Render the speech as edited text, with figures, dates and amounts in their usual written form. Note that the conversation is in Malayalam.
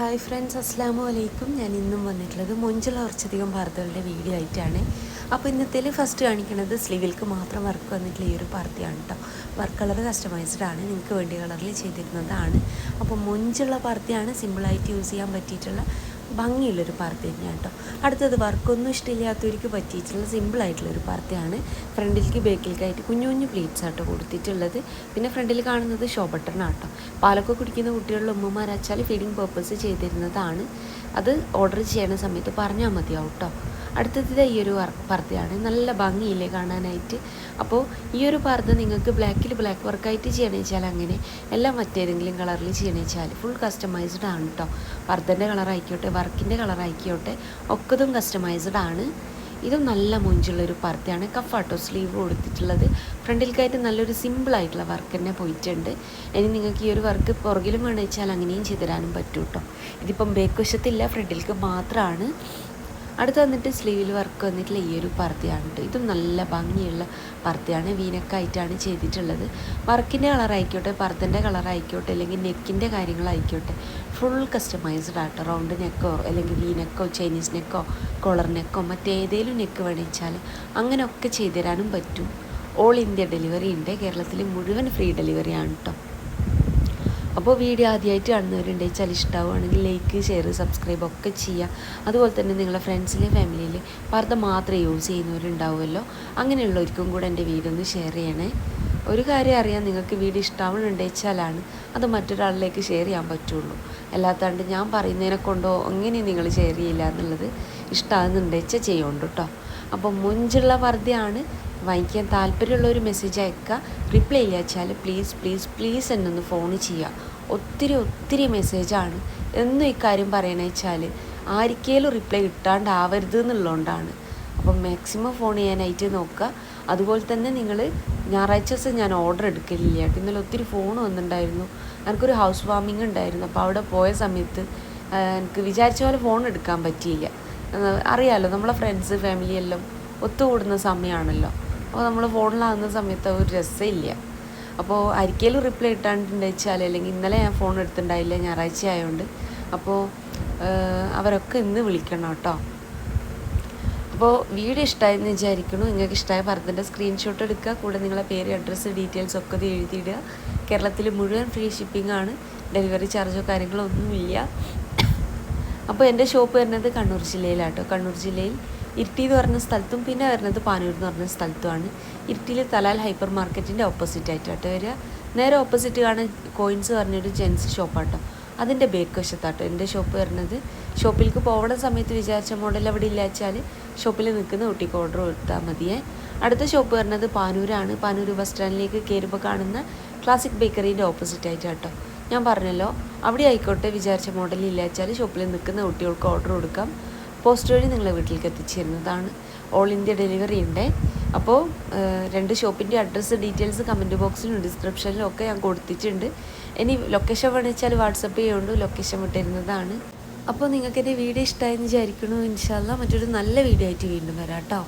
ഹായ് ഫ്രണ്ട്സ്, അസ്സലാമു അലൈക്കും. ഞാൻ ഇന്നും വന്നിട്ടുള്ളത് മൊഞ്ചുള്ള കുറച്ചധികം പർദ്ദകളുടെ വീഡിയോ ആയിട്ടാണ്. അപ്പോൾ ഇന്നത്തേൽ ഫസ്റ്റ് കാണിക്കുന്നത് സ്ലീവിൽക്ക് മാത്രം വർക്ക് വന്നിട്ടുള്ള ഈ ഒരു പർദ്ദയാണ് കേട്ടോ. വർക്ക് കളർ കസ്റ്റമൈസ്ഡ് ആണ്, നിങ്ങൾക്ക് വേണ്ടിയ കളറിൽ ചെയ്തിരുന്നതാണ്. അപ്പോൾ മൊഞ്ചുള്ള പർദ്ദയാണ്, സിമ്പിളായിട്ട് യൂസ് ചെയ്യാൻ പറ്റിയിട്ടുള്ള ഭംഗിയുള്ളൊരു പർദ്ദ തന്നെയാണ് കേട്ടോ. അടുത്തത് വർക്കൊന്നും ഇഷ്ടമില്ലാത്തവർക്ക് പറ്റിയിട്ടുള്ള സിമ്പിളായിട്ടുള്ളൊരു പർദ്ദയാണ്. ഫ്രണ്ടിലേക്ക് ബേക്കിലേക്കായിട്ട് കുഞ്ഞു കുഞ്ഞു പ്ലീറ്റ്സ് ആട്ടോ കൊടുത്തിട്ടുള്ളത്. പിന്നെ ഫ്രണ്ടിൽ കാണുന്നത് ഷോ ബട്ടണാണ് കേട്ടോ. പാലൊക്കെ കുടിക്കുന്ന കുട്ടികളുടെ ഉമ്മമാരച്ചാൽ ഫീഡിങ് പർപ്പസ് ചെയ്തിരുന്നതാണ്. അത് ഓർഡർ ചെയ്യുന്ന സമയത്ത് പറഞ്ഞാൽ മതിയാവും കേട്ടോ. അടുത്തത് ഈ ഒരു പർദ്ദയാണ്, നല്ല ഭംഗിയില്ലേ കാണാനായിട്ട്. അപ്പോൾ ഈ ഒരു പർദ്ദ നിങ്ങൾക്ക് ബ്ലാക്ക് വർക്കായിട്ട് ചെയ്യണമെന്ന് വെച്ചാൽ അങ്ങനെ, എല്ലാം മറ്റേതെങ്കിലും കളറിൽ ചെയ്യണമെന്ന് വെച്ചാൽ ഫുൾ കസ്റ്റമൈസ്ഡ് ആണ് കേട്ടോ. പർദ്ദൻ്റെ കളറായിക്കോട്ടെ, വർക്കിൻ്റെ കളറായിക്കോട്ടെ, ഒക്കതും കസ്റ്റമൈസ്ഡ് ആണ്. ഇതും നല്ല മൊഞ്ചുള്ളൊരു പർദ്ദയാണ്. കഫാട്ടോ സ്ലീവ് കൊടുത്തിട്ടുള്ളത്. ഫ്രണ്ടിലേക്കായിട്ട് നല്ലൊരു സിമ്പിളായിട്ടുള്ള വർക്ക് തന്നെ പോയിട്ടുണ്ട്. ഇനി നിങ്ങൾക്ക് ഈ ഒരു വർക്ക് പുറകിലും വേണമെന്ന് വെച്ചാൽ അങ്ങനെയും ചെയ്തു തരാനും പറ്റും കേട്ടോ. ഇതിപ്പം ബേക്ക് വശത്തില്ല, ഫ്രണ്ടിലേക്ക് മാത്രമാണ്. അടുത്ത് വന്നിട്ട് സ്ലീവിൽ വർക്ക് വന്നിട്ടുള്ള ഈ ഒരു പർദ്ദയാണ് കേട്ടോ. ഇതും നല്ല ഭംഗിയുള്ള പർദ്ദയാണ്, വീനക്കായിട്ടാണ് ചെയ്തിട്ടുള്ളത്. വർക്കിൻ്റെ കളറായിക്കോട്ടെ, പർദ്ദൻ്റെ കളറായിക്കോട്ടെ, അല്ലെങ്കിൽ നെക്കിൻ്റെ കാര്യങ്ങളായിക്കോട്ടെ, ഫുൾ കസ്റ്റമൈസ്ഡ് ആട്ടോ. റൗണ്ട് നെക്കോ അല്ലെങ്കിൽ വി നെക്കോ, ചൈനീസ് നെക്കോ, കോളർ നെക്കോ, മറ്റേതെങ്കിലും നെക്ക് വേണിച്ചാൽ അങ്ങനെയൊക്കെ ചെയ്തു തരാനും പറ്റും. ഓൾ ഇന്ത്യ ഡെലിവറി ഉണ്ട്, കേരളത്തിൽ മുഴുവൻ ഫ്രീ ഡെലിവറിയാണ് കേട്ടോ. അപ്പോൾ വീഡിയോ ആദ്യമായിട്ട് കാണുന്നവരുണ്ടെങ്കിൽ വെച്ചാൽ ഇഷ്ടമാവുകയാണെങ്കിൽ ലൈക്ക്, ഷെയർ, സബ്സ്ക്രൈബ് ഒക്കെ ചെയ്യുക. അതുപോലെ തന്നെ നിങ്ങളുടെ ഫ്രണ്ട്സിലെ ഫാമിലിയിൽ പർദ്ദ മാത്രം യൂസ് ചെയ്യുന്നവരുണ്ടാവുമല്ലോ, അങ്ങനെയുള്ളവർക്കും കൂടെ എൻ്റെ വീഡിയോ ഒന്ന് ഷെയർ ചെയ്യണേ. ഒരു കാര്യം അറിയാം, നിങ്ങൾക്ക് വീഡിയോ ഇഷ്ടമാവുന്നുണ്ടെന്ന് വെച്ചാലാണ് അത് മറ്റൊരാളിലേക്ക് ഷെയർ ചെയ്യാൻ പറ്റുള്ളൂ. അല്ലാത്തതുകൊണ്ട് ഞാൻ പറയുന്നതിനെ കൊണ്ടോ അങ്ങനെ നിങ്ങൾ ഷെയർ ചെയ്യില്ല എന്നുള്ളത്. ഇഷ്ടമാകുന്നുണ്ടെന്ന് വെച്ചാൽ ചെയ്യുന്നുണ്ട് കേട്ടോ. അപ്പോൾ മൊഞ്ചുള്ള പർദ്ദയാണ്. വാങ്ങിക്കാൻ താല്പര്യമുള്ളൊരു മെസ്സേജ് അയക്കുക. റിപ്ലൈ ഇല്ല വെച്ചാൽ പ്ലീസ് എന്നൊന്ന് ഫോൺ ചെയ്യുക. ഒത്തിരി മെസ്സേജാണ്. എന്നും ഇക്കാര്യം പറയണ വെച്ചാൽ ആർക്കേലും റിപ്ലൈ കിട്ടാണ്ടാവരുത് എന്നുള്ളതുകൊണ്ടാണ്. അപ്പം മാക്സിമം ഫോൺ ചെയ്യാനായിട്ട് നോക്കുക. അതുപോലെ തന്നെ നിങ്ങൾ ഞായറാഴ്ച ദിവസം ഞാൻ ഓർഡർ എടുക്കലില്ല കേട്ടോ. ഇന്നലെ ഒത്തിരി ഫോൺ വന്നിട്ടുണ്ടായിരുന്നു. എനിക്കൊരു ഹൗസ് വാമിങ് ഉണ്ടായിരുന്നു. അപ്പോൾ അവിടെ പോയ സമയത്ത് എനിക്ക് വിചാരിച്ച പോലെ ഫോൺ എടുക്കാൻ പറ്റിയില്ല. അറിയാമല്ലോ, നമ്മളെ ഫ്രണ്ട്സ് ഫാമിലി എല്ലാം ഒത്തുകൂടുന്ന സമയമാണല്ലോ. അപ്പോൾ നമ്മൾ ഫോണിലാകുന്ന സമയത്ത് ഒരു രസമില്ല. അപ്പോൾ ആർക്കെങ്കിലും റിപ്ലൈ ഇട്ടാണ്ടെന്ന് വെച്ചാൽ, അല്ലെങ്കിൽ ഇന്നലെ ഞാൻ ഫോൺ എടുത്തിട്ടുണ്ടായില്ല, ഞായറാഴ്ച ആയതുകൊണ്ട്. അപ്പോൾ അവരൊക്കെ ഇന്ന് വിളിക്കണം കേട്ടോ. അപ്പോൾ വീഡിയോ ഇഷ്ടമായെന്ന് വിചാരിക്കുന്നു. നിങ്ങൾക്ക് ഇഷ്ടമായ പർദ്ദൻ്റെ സ്ക്രീൻഷോട്ട് എടുക്കുക. കൂടെ നിങ്ങളെ പേര്, അഡ്രസ്സ്, ഡീറ്റെയിൽസ് ഒക്കെ ഇത് എഴുതിയിടുക. കേരളത്തിൽ മുഴുവൻ ഫ്രീ ഷിപ്പിംഗ് ആണ്, ഡെലിവറി ചാർജോ കാര്യങ്ങളോ ഒന്നുമില്ല. അപ്പോൾ എൻ്റെ ഷോപ്പ് വരുന്നത് കണ്ണൂർ ജില്ലയിലാട്ടോ. കണ്ണൂർ ജില്ലയിൽ ഇരിട്ടി എന്ന് പറഞ്ഞ സ്ഥലത്തും പിന്നെ വരുന്നത് പാനൂർ എന്ന് പറഞ്ഞ സ്ഥലത്തുമാണ്. ഇരിട്ടിയിൽ തലാൽ ഹൈപ്പർ മാർക്കറ്റിൻ്റെ ഓപ്പോസിറ്റ് ആയിട്ടാട്ടോ വരിക. നേരെ ഓപ്പോസിറ്റ് കാണാൻ കോയിൻസ് പറഞ്ഞൊരു ജെൻസ് ഷോപ്പാട്ടോ, അതിൻ്റെ ബേക്ക് വശത്താട്ടോ എൻ്റെ ഷോപ്പ് വരുന്നത്. ഷോപ്പിലേക്ക് പോകുന്ന സമയത്ത് വിചാരിച്ച മോഡൽ അവിടെ ഇല്ല വെച്ചാൽ ഷോപ്പിൽ നിൽക്കുന്ന കുട്ടിക്ക് ഓർഡർ കൊടുത്താൽ മതിയേ. അടുത്ത ഷോപ്പ് വരുന്നത് പാനൂരാണ്. പാനൂർ ബസ് സ്റ്റാൻഡിലേക്ക് കയറുമ്പോൾ കാണുന്ന ക്ലാസിക് ബേക്കറീൻ്റെ ഓപ്പോസിറ്റ് ആയിട്ടാട്ടോ. ഞാൻ പറഞ്ഞല്ലോ, അവിടെ ആയിക്കോട്ടെ വിചാരിച്ച മോഡൽ ഇല്ല വെച്ചാൽ ഷോപ്പിൽ നിൽക്കുന്ന കുട്ടികൾക്ക് ഓർഡർ കൊടുക്കാം. പോസ്റ്റ് വഴി നിങ്ങളെ വീട്ടിലേക്ക് എത്തിച്ചു തരുന്നതാണ്. ഓൾ ഇന്ത്യ ഡെലിവറി ഉണ്ട്. അപ്പോൾ രണ്ട് ഷോപ്പിൻ്റെ അഡ്രസ്സ്, ഡീറ്റെയിൽസ് കമൻറ്റ് ബോക്സിലും ഡിസ്ക്രിപ്ഷനിലും ഒക്കെ ഞാൻ കൊടുത്തിട്ടുണ്ട്. ഇനി ലൊക്കേഷൻ വേണമെച്ചാൽ വാട്സപ്പ് ചെയ്യുകൊണ്ട് ലൊക്കേഷൻ വിട്ടിരുന്നതാണ്. അപ്പോൾ നിങ്ങൾക്ക് എൻ്റെ വീഡിയോ ഇഷ്ടമായെന്ന് വിചാരിക്കുന്നു. ഇൻഷാ അല്ലാഹ് മറ്റൊരു നല്ല വീഡിയോ ആയിട്ട് വീണ്ടും വരാം കേട്ടോ.